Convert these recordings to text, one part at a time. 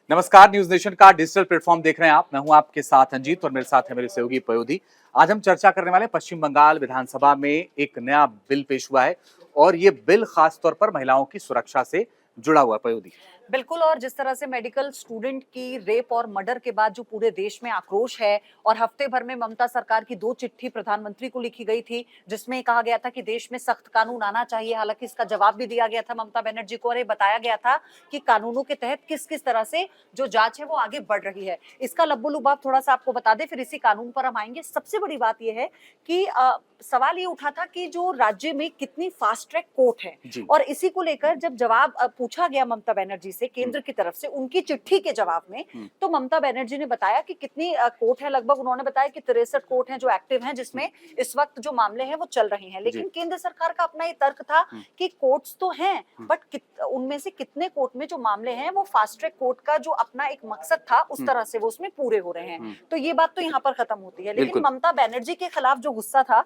नमस्कार, news nation का digital platform देख रहे हैं आप। मैं हूं आपके साथ अंजीत और मेरे साथ है मेरे सहयोगी पयोधी। आज हम चर्चा करने वाले पश्चिम बंगाल विधानसभा में एक नया बिल पेश हुआ है और ये बिल खास तौर पर महिलाओं की सुरक्षा से जुड़ा हुआ है। पयोधी, बिल्कुल। और जिस तरह से मेडिकल स्टूडेंट की रेप और मर्डर के बाद जो पूरे देश में आक्रोश है और हफ्ते भर में ममता सरकार की 2 चिट्ठी प्रधानमंत्री को लिखी गई थी जिसमें कहा गया था कि देश में सख्त कानून आना चाहिए। हालांकि इसका जवाब भी दिया गया था ममता बनर्जी को और ये बताया गया था कि कानूनों के तहत किस किस तरह से जो जांच है वो आगे बढ़ रही है। इसका लब्बो लुबाब थोड़ा सा आपको बता दें, फिर इसी कानून पर हम आएंगे। सबसे बड़ी बात यह है कि सवाल ये उठा था कि जो राज्य में कितनी फास्ट ट्रैक कोर्ट है और इसी को लेकर जब जवाब पूछा गया ममता बनर्जी से केंद्र की तरफ से उनकी चिट्ठी के जवाब में, तो ममता बनर्जी ने बताया कि कितनी कोर्ट है। लगभग उन्होंने बताया कि 63 कोर्ट हैं जो एक्टिव हैं, जिसमें इस वक्त जो मामले हैं वो चल रहे हैं। लेकिन केंद्र सरकार का अपना ये तर्क था कि कोर्ट्स तो हैं बट उनमें से कितने कोर्ट में जो मामले हैं वो फास्ट ट्रैक कोर्ट का जो अपना एक मकसद था उस तरह से वो उसमें पूरे हो रहे हैं। तो ये बात तो यहाँ पर खत्म होती है। लेकिन ममता बनर्जी के खिलाफ जो गुस्सा था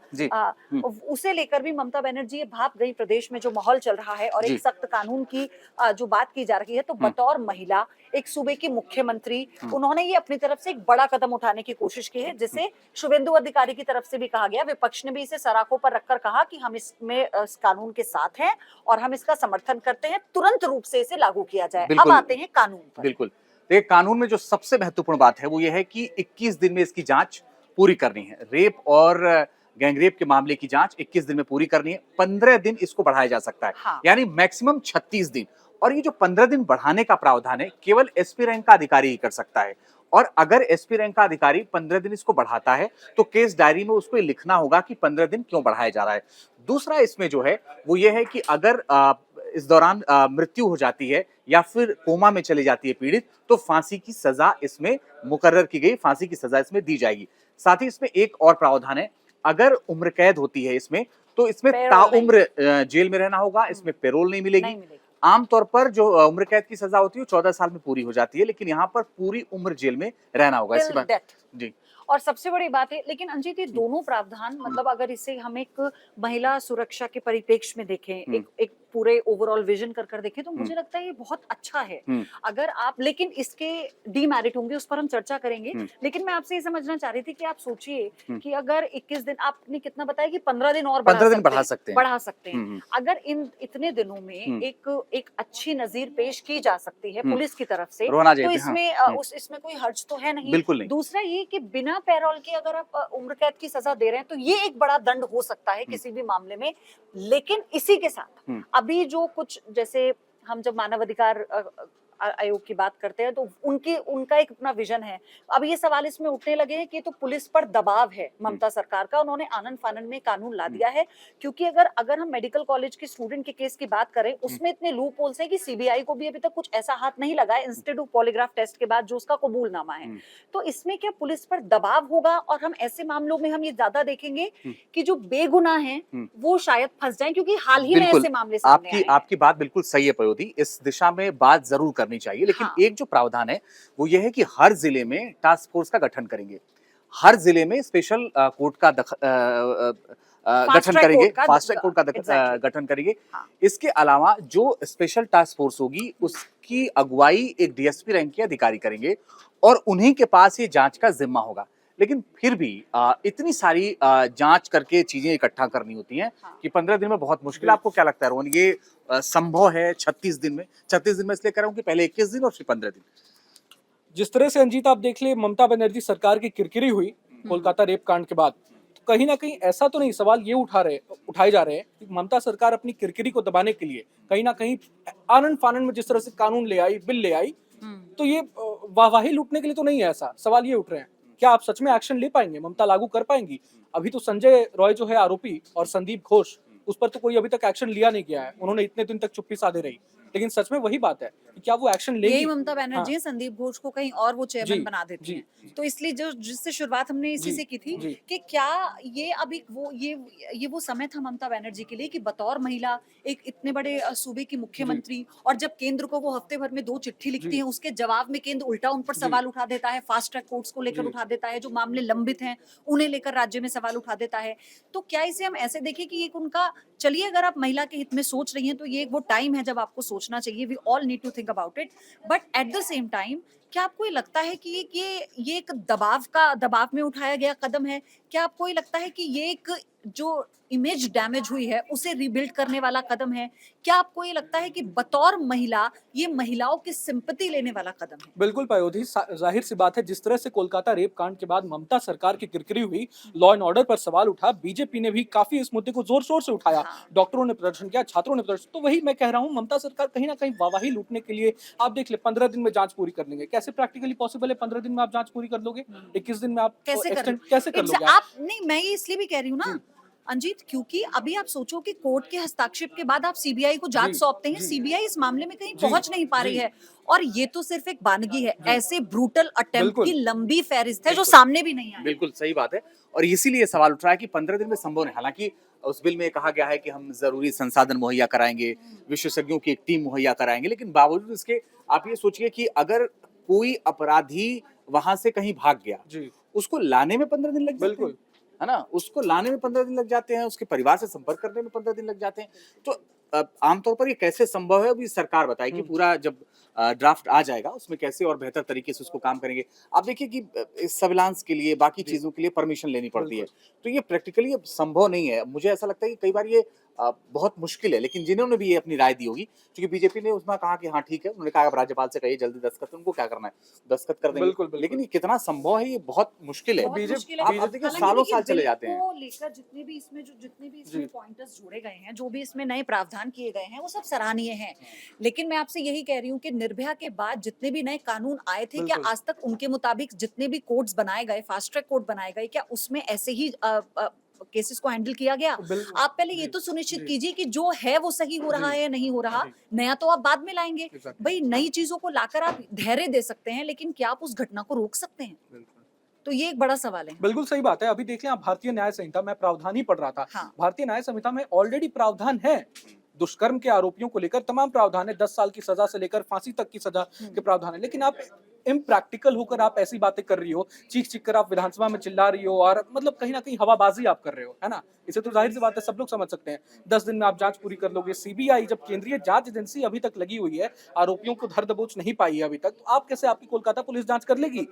उसे लेकर भी ममता बनर्जी भाप गई। प्रदेश में जो माहौल चल रहा है और एक सख्त कानून की जो बात की जा रही है, तो बतौर महिला एक सूबे की मुख्यमंत्री उन्होंने ये अपनी तरफ से एक बड़ा कदम उठाने की कोशिश की है, जिसे शुभेंदु अधिकारी की तरफ से भी कहा गया। विपक्ष ने भी इसे सराखों पर रखकर कहा कि हम इसमें इस कानून के साथ हैं और हम इसका समर्थन करते हैं, तुरंत रूप से इसे लागू किया जाए। अब आते हैं कानून पर। बिल्कुल। देखिए, कानून में जो सबसे महत्वपूर्ण बात है वो ये है कि 21 दिन में इसकी जांच पूरी करनी है। रेप और गैंगरेप के मामले की जांच 21 दिन में पूरी करनी है। 15 दिन इसको बढ़ाया जा सकता है। यानी मैक्सिमम 36 दिन। और ये जो 15 दिन बढ़ाने का प्रावधान है केवल एसपी रैंक का अधिकारी ही कर सकता है। और अगर एसपी रैंक का अधिकारी 15 दिन इसको बढ़ाता है तो केस डायरी में उसको ये लिखना होगा कि 15 दिन क्यों बढ़ाया जा रहा है। दूसरा इसमें जो है वो ये है कि अगर इस दौरान मृत्यु हो जाती है या फिर कोमा में चली जाती है पीड़ित, तो फांसी की सजा इसमें मुकर्रर की गई, फांसी की सजा इसमें दी जाएगी। साथ ही इसमें एक और प्रावधान है, अगर उम्र कैद होती है इसमें तो इसमें ताउम्र जेल में रहना होगा, इसमें पैरोल नहीं मिलेगी। आमतौर पर जो उम्र कैद की सजा होती है 14 साल में पूरी हो जाती है, लेकिन यहाँ पर पूरी उम्र जेल में रहना होगा। इसी बात जी। और सबसे बड़ी बात है, लेकिन अंजित, ये दोनों प्रावधान मतलब अगर इसे हम एक महिला सुरक्षा के परिप्रेक्ष्य में देखें, एक पूरे ओवरऑल विजन कर देखें, तो मुझे लगता है ये बहुत अच्छा है। अगर आप, लेकिन इसके डीमेरिट होंगे, उस पर हम चर्चा करेंगे। लेकिन मैं आपसे ये समझना चाह रही थी कि आप सोचिए कि अगर 21 दिन, आपने कितना बताया कि 15 दिन और बढ़ा सकते हैं। अगर इन इतने दिनों में एक अच्छी नजीर पेश की जा सकती है पुलिस की तरफ से, तो इसमें कोई हर्ज तो है नहीं। दूसरा ये कि बिना पैरोल के अगर आप उम्र कैद की सजा दे रहे हैं तो ये एक बड़ा दंड हो सकता है किसी भी मामले में। लेकिन इसी के साथ अभी जो कुछ, जैसे हम जब मानव अधिकार आयोग की बात करते हैं तो उनका एक अपना विजन है। अब ये सवाल इसमें उठने लगे हैं कि तो पुलिस पर दबाव है ममता सरकार का, उन्होंने आनन फानन में कानून ला दिया है। क्योंकि अगर हम मेडिकल कॉलेज के स्टूडेंट के केस की बात करें, उसमें इतने लूप होल्स है कि सीबीआई को भी अभी तक कुछ ऐसा हाथ नहीं लगा है इंस्टेड ऑफ पॉलीग्राफ टेस्ट के बाद जो उसका कबूलनामा है। तो इसमें क्या पुलिस पर दबाव होगा और हम ऐसे मामलों में हम ये ज्यादा देखेंगे कि जो बेगुनाह हैं वो शायद फंस जाएं, क्योंकि हाल ही में ऐसे मामले सामने आए हैं। आपकी बात बिल्कुल सही है पयोधी, इस दिशा में बात जरूर करनी चाहिए। लेकिन एक जो प्रावधान है वो ये है कि हर जिले में टास्क फोर्स का गठन करेंगे, हर जिले में स्पेशल कोर्ट का गठन करेंगे, फास्ट ट्रैक कोर्ट का गठन करेंगे। इसके अलावा जो स्पेशल टास्क फोर्स होगी उसकी अगुवाई एक डीएसपी रैंक के अधिकारी करेंगे और उन्हीं के पास ये जांच का जिम्मा होगा। लेकिन फिर भी इतनी सारी जांच करके चीजें इकट्ठा करनी होती हैं कि 15 दिन में बहुत मुश्किल। आपको क्या लगता है रोहन, ये संभव है 36 दिन में? 36 दिन में इसलिए कह रहा हूं कि पहले 21 दिन और फिर 15 दिन। जिस तरह से अंजीत आप देख ले, ममता बनर्जी सरकार की किरकिरी हुई कोलकाता रेप कांड के बाद, तो कहीं ना कहीं ऐसा तो नहीं, सवाल ये उठाए जा रहे हैं कि ममता सरकार अपनी किरकिरी को दबाने के लिए कहीं ना कहीं आनन फानन में जिस तरह से कानून ले आई, बिल ले आई, तो ये वाहवाही लूटने के लिए तो नहीं है। ऐसा सवाल ये उठ रहे हैं, क्या आप सच में एक्शन ले पाएंगे, ममता लागू कर पाएंगी? अभी तो संजय रॉय जो है आरोपी और संदीप घोष, उस पर तो कोई अभी तक एक्शन लिया नहीं गया है। उन्होंने इतने दिन तक चुप्पी साधे रही। लेकिन सच में वही बात है कि क्या वो एक्शन लेंगी? यही ममता बनर्जी संदीप घोष को कहीं और वो चेयरमैन बना देती हैं। तो इसलिए जिससे शुरुआत हमने इसी से की थी कि क्या ये अभी वो समय था ममता बनर्जी के लिए कि बतौर महिला एक इतने बड़े सूबे की मुख्यमंत्री, और जब केंद्र को वो हफ्ते भर में 2 चिट्ठी लिखती हैं, उसके जवाब में केंद्र उल्टा उन पर सवाल उठा देता है, फास्ट ट्रैक कोर्ट्स को लेकर उठा देता है, जो मामले लंबित हैं उन्हें लेकर राज्य में सवाल उठा देता है। तो क्या इसे हम ऐसे देखें कि एक उनका, चलिए अगर आप महिला के हित में सोच रही हैं तो ये वो टाइम है जब आपको सोचना चाहिए। We all need to think think about it, but at the same time क्या आपको ये लगता है कि ये एक दबाव में उठाया गया कदम है? क्या आपको ये लगता है कि ये एक जो इमेज डैमेज हुई है उसे रीबिल्ड करने वाला कदम है? क्या आपको ये लगता है कि बतौर महिला ये महिलाओं की सिंपैथी लेने वाला कदम है? बिल्कुल पायोधी, जाहिर सी बात है, जिस तरह से कोलकाता रेप कांड के बाद ममता सरकार की किरकिरी हुई, लॉ एंड ऑर्डर पर सवाल उठा, बीजेपी ने भी काफी इस मुद्दे को जोर शोर से उठाया। हाँ। डॉक्टरों ने प्रदर्शन किया, छात्रों ने प्रदर्शन, तो वही मैं कह रहा हूँ, ममता सरकार कहीं ना कहीं वाहवाही लूटने के लिए, आप देख ले 15 दिन में जांच पूरी कर लेंगे। कैसे प्रैक्टिकली पॉसिबल है 15 दिन में आप जांच पूरी कर लोगे? 21 दिन में आप कैसे कर extend कैसे कर लोगे आप नहीं, मैं ये इसलिए भी कह रही हूँ ना जी। अंजीत, क्योंकि अभी आप सोचो कि कोर्ट के हस्तक्षेप के बाद आप सीबीआई को जांच जी, सौंपते हैं, जी। सीबीआई इस मामले में कहीं जी, पहुंच नहीं पा रही जी। है, और ये तो सिर्फ एक बानगी है। ऐसे ब्रूटल अटेम्प्ट बिल्कुल। की लंबी फहरिस्त है जो बिल्कुल। सामने भी नहीं आई। बिल्कुल सही बात है, और इसीलिए सवाल उठ रहा है कि 15 दिन में संभव नहीं। हालांकि उस बिल में कहा गया है कि हम जरूरी संसाधन मुहैया कराएंगे, विशेषज्ञों की एक टीम मुहैया कराएंगे, लेकिन बावजूद इसके आप ये सोचिए कि अगर कोई अपराधी वहां से कहीं भाग गया, जी, उसको लाने में 15 दिन लग जाते हैं, बिल्कुल। है ना? उसको लाने में 15 दिन लग जाते हैं, उसके परिवार से संपर्क करने में 15 दिन लग जाते हैं। तो आमतौर पर ये कैसे संभव है, अभी सरकार बताए कि पूरा जब ड्राफ्ट आ जाएगा उसमें कैसे और बेहतर तरीके से उसको काम करेंगे। आप देखिए कि इस सर्विलांस के लिए, बाकी जी। चीजों के लिए परमिशन लेनी पड़ती है, बिल्कुल। तो ये प्रैक्टिकली अब संभव नहीं है। मुझे ऐसा लगता है कि कई बार ये बहुत मुश्किल है, लेकिन जिन्होंने भी ये अपनी राय दी होगी, क्योंकि बीजेपी ने उसमें कहा कि हाँ ठीक है, उन्होंने कहा अब राज्यपाल से कहिए जल्दी दस्तखत, उनको क्या करना है, दस्तखत कर देंगे। बिल्कुल, बिल्कुल। लेकिन ये कितना संभव है, ये बहुत मुश्किल है। बहुत बीजेपी- मुश्किल है। आप देखिए हालांकि सालों देखिए, साल चले बिल जाते हैं। को लेकर जितने भी इसमें जी। पॉइंटर्स जोड़े गए हैं, जो भी इसमें नए प्रावधान किए गए हैं, वो सब सराहनीय हैं। लेकिन मैं आपसे यही कह रही हूँ कि निर्भया के बाद जितने भी नए कानून आए थे, क्या बिल्कुल। आज तक उनके मुताबिक जितने भी कोर्ट्स बनाए गए, फास्ट ट्रैक कोर्ट बनाए गए, क्या उसमें ऐसे ही केसेस को हैंडल किया गया? बिल्कुल। आप पहले ये जी, तो सुनिश्चित जी। कीजिए कि जो है वो सही हो रहा जी। है या नहीं हो रहा। जी। नया तो आप बाद में लाएंगे। Exactly. भाई, नई चीजों को लाकर आप धैर्य दे सकते हैं, लेकिन क्या आप उस घटना को रोक सकते हैं? बिल्कुल। तो ये एक बड़ा सवाल है। बिल्कुल सही बात है। अभी देख लें आप, भारतीय न्याय संहिता में प्रावधान ही पढ़ रहा था। हाँ। भारतीय न्याय संहिता में ऑलरेडी प्रावधान है। दुष्कर्म के आरोपियों को लेकर तमाम प्रावधान है, 10 साल की सजा से लेकर फांसी तक की सजा के प्रावधान है। लेकिन आप इम्प्रैक्टिकल होकर आप ऐसी बातें कर रही हो, चीख कर आप विधानसभा में चिल्ला रही हो, और मतलब कहीं ना कहीं हवाबाजी आप कर रहे हो, है ना? इसे तो जाहिर सी बात है, सब लोग समझ सकते हैं। 10 दिन में आप जांच पूरी कर लोगे। सीबीआई, जब केंद्रीय जांच एजेंसी अभी तक लगी हुई है, आरोपियों को धर दबोच नहीं पाई है अभी तक, तो आप कैसे, आपकी कोलकाता पुलिस जांच कर लेगी?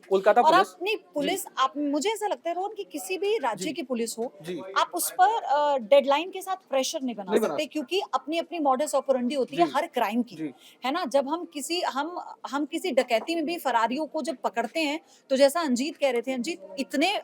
कोलकाता और पुलिस अपनी पुलिस, आप, मुझे ऐसा लगता है रोहन कि किसी भी राज्य जी। की पुलिस हो, जी। आप उस पर डेडलाइन के साथ प्रेशर नहीं बना नहीं बना सकते, क्योंकि अपनी अपनी मॉडस ऑपरेंडी होती है जी। हर क्राइम की, जी। है ना? जब हम किसी डकैती में भी फरारियों को जब पकड़ते हैं, तो जैसा अंजीत कह रहे थे, अंजीत, इतने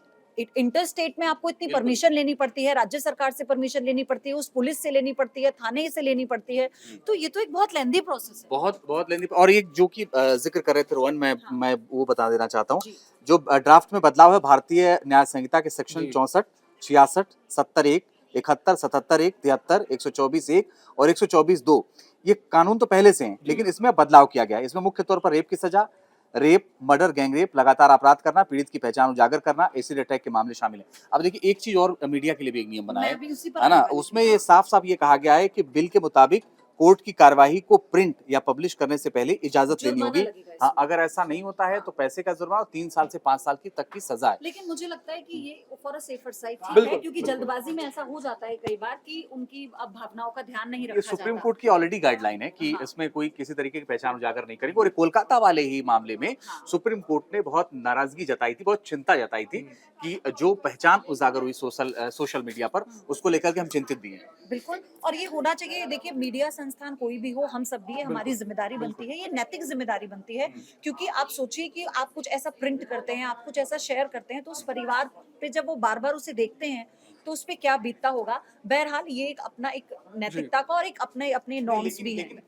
इंटर स्टेट में आपको इतनी बिल्कुल। परमिशन लेनी पड़ती है, राज्य सरकार से परमिशन लेनी पड़ती है, उस पुलिस से लेनी पड़ती है, थाने से लेनी पड़ती है, तो ये तो एक बहुत लेंदी प्रोसेस है। बहुत बहुत लेंदी। और ये जो कि जिक्र कर रहे थे रोहन, हाँ। मैं वो बता देना चाहता हूँ, जी। जो ड्राफ्ट में बदलाव है भारतीय न्याय संहिता के सेक्शन जी। 64, 66, 70(1), 71, 77(1), 73, 124(1) और 124(2), ये कानून तो पहले से हैं, लेकिन इसमें बदलाव किया गया है। इसमें मुख्य तौर पर रेप की सजा, रेप, मर्डर, गैंगरेप, लगातार अपराध करना, पीड़ित की पहचान उजागर करना, एसिड अटैक के मामले शामिल हैं। अब देखिए, एक चीज और मीडिया के लिए भी एक नियम बना मैं भी उसी पर है ना, आने वाली उसमें थी। ये साफ साफ ये कहा गया है कि बिल के मुताबिक कोर्ट की कार्यवाही को प्रिंट या पब्लिश करने से पहले इजाजत लेनी जुर्माना होगी। लगेगा इसमें। हाँ, अगर ऐसा नहीं होता है तो पैसे का जुर्माना और 3 साल से 5 साल की तक की सजा है। लेकिन मुझे लगता है कि ये फॉर अ सेफर साइड ठीक है, बिल्कुल, क्योंकि बिल्कुल। जल्दबाजी में ऐसा हो जाता है कई बार कि उनकी अब भावनाओं का ध्यान नहीं ये रखा सुप्रीम जाता। कोर्ट की ऑलरेडी गाइडलाइन है कि हाँ। इसमें कोई किसी तरीके की पहचान उजागर नहीं करेगी। और ये कोलकाता वाले ही मामले में हाँ। सुप्रीम कोर्ट ने बहुत नाराजगी जताई थी, बहुत चिंता जताई थी कि जो पहचान उजागर हुई सोशल मीडिया पर, उसको लेकर के हम चिंतित भी हैं। बिल्कुल, और ये होना चाहिए। देखिए, मीडिया संस्थान कोई भी हो, हम सब भी है, हमारी जिम्मेदारी बनती है, ये नैतिक जिम्मेदारी बनती है, क्योंकि आप सोचिए कि आप कुछ ऐसा प्रिंट करते हैं, आप कुछ ऐसा शेयर करते हैं, तो उस परिवार पे जब वो बार बार उसे देखते हैं, तो उस पे क्या बीतता होगा। बहरहाल, ये एक अपना एक नैतिकता का और एक अपने अपने नॉर्म्स भी हैं। लेकिन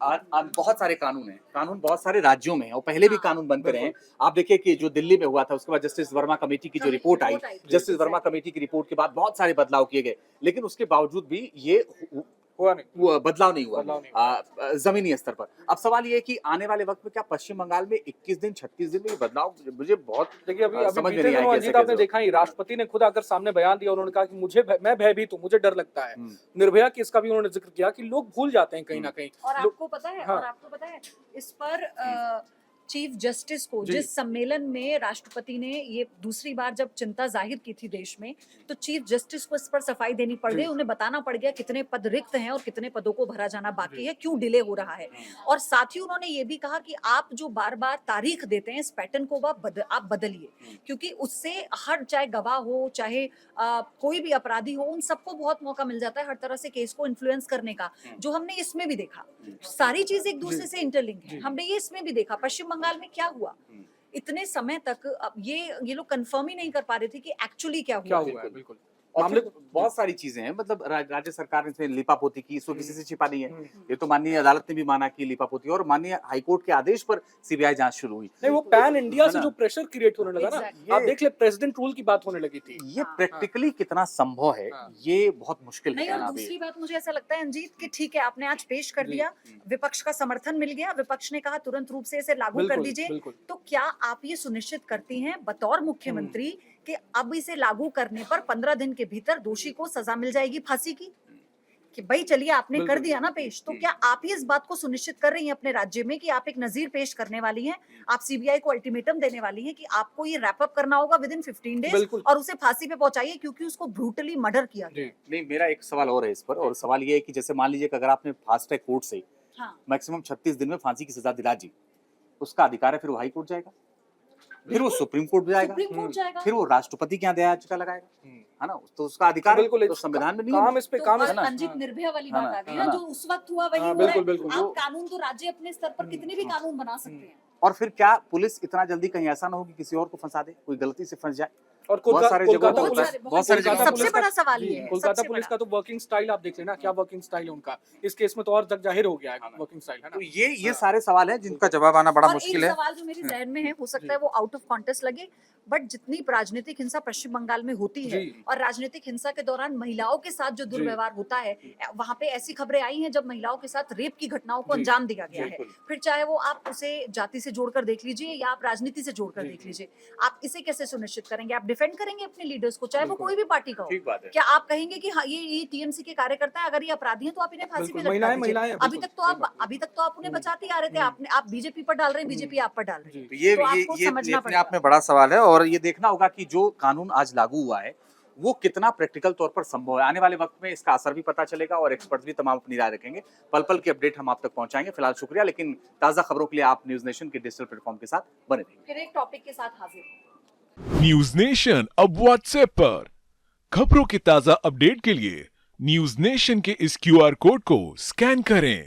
बहुत सारे कानून हैं, कानून बहुत सारे राज्यों में हैं और पहले भी हाँ, कानून बनते रहे हैं। आप देखिए कि जो दिल्ली में हुआ था, उसके बाद जस्टिस वर्मा कमेटी की जो रिपोर्ट आई, जस्टिस वर्मा कमेटी की रिपोर्ट के बाद बहुत सारे बदलाव किए गए, लेकिन उसके बावजूद भी ये हुआ नहीं। वो बदलाव नहीं हुआ बदलाव नहीं जमीनी स्तर पर। अब सवाल ये है कि आने वाले वक्त में क्या पश्चिम बंगाल में 21 दिन 36 दिन में ये बदलाव, मुझे बहुत देखिए, अभी समझ में बीते नहीं आया दिनों कैसे अजीत, आपने कैसे देखा ही, राष्ट्रपति ने खुद आकर सामने बयान दिया, उन्होंने कहा कि मैं भयभीत हूँ, मुझे डर लगता है। निर्भया केस का भी उन्होंने जिक्र किया कि लोग भूल जाते हैं कहीं ना कहीं। और लोग- आपको पता है, हाँ। और आपको पता है, इस पर चीफ जस्टिस को जी। जिस सम्मेलन में राष्ट्रपति ने ये दूसरी बार जब चिंता जाहिर की थी देश में, तो चीफ जस्टिस को इस पर सफाई देनी पड़ जी। गई, उन्हें बताना पड़ गया कितने पद रिक्त हैं और कितने पदों को भरा जाना बाकी है, क्यों डिले हो रहा है। और साथ ही उन्होंने ये भी कहा कि आप जो बार बार तारीख देते हैं, इस पैटर्न को आप बदलिए, क्योंकि उससे हर चाहे गवाह हो, चाहे कोई भी अपराधी हो, उन सबको बहुत मौका मिल जाता है हर तरह से केस को इन्फ्लुएंस करने का, जो हमने इसमें भी देखा। सारी चीज एक दूसरे से इंटरलिंक है, हमने ये इसमें भी देखा। पश्चिम बंगाल में क्या हुआ, इतने समय तक अब ये लोग कंफर्म ही नहीं कर पा रहे थे कि एक्चुअली क्या क्या हुआ। हुआ है, बिल्कुल। और मामले फिर बहुत सारी चीजें हैं, मतलब राज्य सरकार ने इसमें लीपापोती की, इसको किसी से छिपा नहीं है। ये तो माननीय अदालत ने भी माना कि लीपापोती, और माननीय हाईकोर्ट के आदेश पर सीबीआई जांच शुरू हुई। नहीं, वो पैन इंडिया है से ना? जो प्रेशर क्रिएट होने लगा ना, Exactly. आप देख ले प्रेसिडेंट रूल की बात होने लगी थी। ये प्रैक्टिकली कितना संभव है, हाँ। ये बहुत मुश्किल है नहीं, और कहना अभी। दूसरी बात मुझे ऐसा लगता है अंजीत कि ठीक है, आपने आज पेश कर जी। दिया, विपक्ष का समर्थन मिल गया, विपक्ष ने कहा तुरंत रूप से इसे लागू कर बिल्कुल, दीजिए, बिल्कुल। तो क्या आप ये सुनिश्चित करती हैं बतौर मुख्यमंत्री कि अब इसे लागू करने पर 15 दिन के भीतर दोषी को सजा मिल जाएगी फांसी की? कि भाई चलिए आपने कर बिल्कुल। दिया ना पेश, तो क्या आप ही इस बात को सुनिश्चित कर रही हैं अपने राज्य में कि आप एक नजीर पेश करने वाली हैं, आप सीबीआई को अल्टीमेटम देने वाली हैं कि आपको ये रैप अप करना होगा विद इन 15 डेज बिल्कुल। और उसे फांसी पे पहुंचाइए, क्योंकि उसको ब्रूटली मर्डर किया गया। जी। नहीं, मेरा एक सवाल और है इस पर, और सवाल ये है कि जैसे मान लीजिए कि अगर आपने फास्ट ट्रैक कोर्ट से हाँ, मैक्सिमम 36 दिन में फांसी की सजा दिला दी, उसका अधिकार है, फिर वो हाई कोर्ट जाएगा, फिर वो सुप्रीम कोर्ट जाएगा, सुप्रीम कोर्ट जाएगा। फिर वो राष्ट्रपति के यहाँ दया याचिका लगाएगा, है ना? तो उसका अधिकार है, बिल्कुल, तो संविधान में नहीं काम है। इस पे तो काम बस इस ना? अंजित निर्भया वाली हाँ बात ना, आ गई हाँ ना, ना। जो उस वक्त हुआ वही हाँ, हो रहा है। बिल्कुल, बिल्कुल, आप वो- कानून तो राज्य अपने स्तर पर कितने भी कानून बना सकते हैं। और फिर क्या पुलिस इतना जल्दी कहीं ऐसा ना हो कि किसी और को फंसा दे, कोई गलती से फंस जाए? और बहुत सारे जगहों कोलकाता पर बहुत पुलिस सारे- बहुत सारी कोलकाता जगहों सबसे पुलिस का- बड़ा सवाल जी, ये है, कोलकाता सबसे पुलिस बड़ा। का तो वर्किंग स्टाइल आप देख लेना, क्या वर्किंग स्टाइल है उनका। इस केस में तो और जग जाहिर हो गया है वर्किंग स्टाइल, है ना? तो ये सारे सवाल हैं जिनका जवाब आना बड़ा और मुश्किल एक है। सवाल जो मेरे जहन में है, हो सकता है वो आउट ऑफ कॉन्टेक्स्ट लगे, बट जितनी राजनीतिक हिंसा पश्चिम बंगाल में होती है जी। और राजनीतिक हिंसा के दौरान महिलाओं के साथ जो दुर्व्यवहार होता है, वहां पे ऐसी खबरें आई हैं जब महिलाओं के साथ रेप की घटनाओं को जी। अंजाम दिया गया है। बिल्कुल। फिर चाहे वो आप उसे जाति से जोड़कर देख लीजिए या आप राजनीति से जोड़कर जी, देख लीजिए, आप इसे कैसे सुनिश्चित करेंगे? आप डिफेंड करेंगे अपने लीडर्स को, चाहे वो बिल्कुल। कोई भी पार्टी का हो। ठीक बात है। क्या आप कहेंगे कि हाँ ये टीएमसी के कार्यकर्ता है, अगर ये अपराधी हैं तो आप इन्हें फांसी पे बिल्कुल, लटका महिलाएं दीजिए। हैं, अभी बिल्कुल, तक तो सही आप बात है। अभी तक तो आप उन्हें बचाते ही आ रहे थे, आपने आप बीजेपी पर डाल रहे हैं, बीजेपी आप पर डाल रही है। तो ये तो आपको ये समझना अपने आप पड़ेगा। में बड़ा सवाल है, और ये देखना होगा कि जो कानून आज लागू हुआ है वो कितना प्रैक्टिकल तौर पर संभव है। आने वाले वक्त में इसका असर भी पता चलेगा और एक्सपर्ट्स भी तमाम अपनी राय रखेंगे। पल पल की अपडेट हम आप तक पहुंचाएंगे। फिलहाल शुक्रिया, लेकिन ताजा खबरों के लिए आप न्यूज नेशन के डिजिटल प्लेटफॉर्म के साथ बने रहिए। फिर एक टॉपिक के साथ हाजिर न्यूज नेशन अब व्हाट्सएप पर खबरों के ताजा अपडेट के लिए न्यूज नेशन के इस क्यूआर कोड को स्कैन करें।